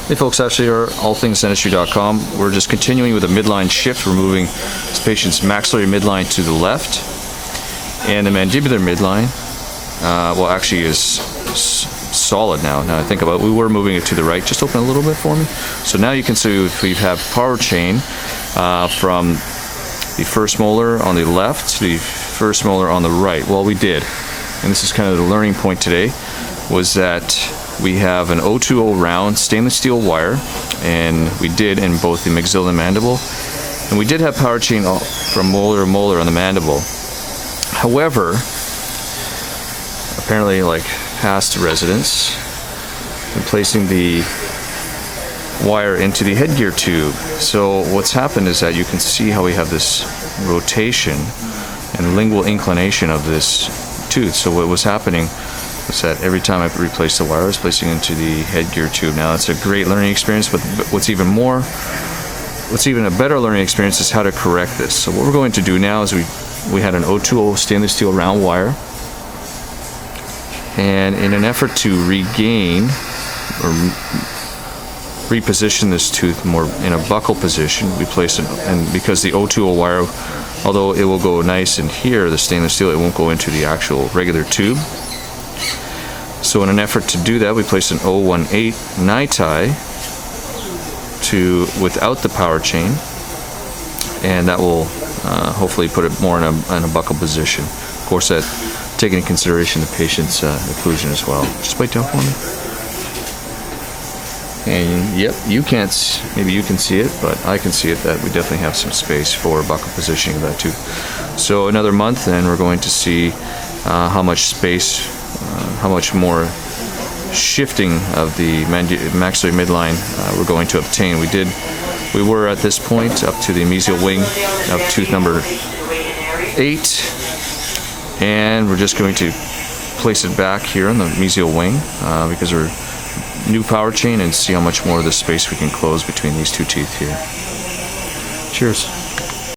Hey folks, Ashley here, allthingsdentistry.com. We're just continuing with a midline shift. We're moving this patient's maxillary midline to the left, and the mandibular midline, well, actually is solid now. Now I think about it, we were moving it to the right. Just open a little bit for me. So now you can see we have power chain from the first molar on the left to the first molar on the right. Well, we did, and this is kind of the learning point today, was that we have an 020 round stainless steel wire, and we did in both the maxilla and mandible, and we did have power chain from molar to molar on the mandible. However, apparently, like past residents, I'm placing the wire into the headgear tube. So what's happened is that you can see how we have this rotation and lingual inclination of this tooth. So what was happening was that every time I replaced the wire, I was placing into the headgear tube. Now that's a great learning experience, but what's even a better learning experience is how to correct this. So what we're going to do now is we had an 020 stainless steel round wire, and in an effort to regain or reposition this tooth more in a buccal position, we placed it, and because the 020 wire, although it will go nice in here, the stainless steel, it won't go into the actual regular tube. So in an effort to do that, we placed an 018 NiTi without the power chain, and that will hopefully put it more in a buccal position. Of course, that taking into consideration the patient's occlusion as well. Just bite down for me. And yep, maybe you can see it, but I can see it, that we definitely have some space for buccal positioning of that tooth. So another month, and we're going to see how much space, how much more shifting of the maxillary midline we're going to obtain. We were at this point up to the mesial wing of tooth number 8, and we're just going to place it back here on the mesial wing because we're new power chain, and see how much more of the space we can close between these two teeth here. Cheers.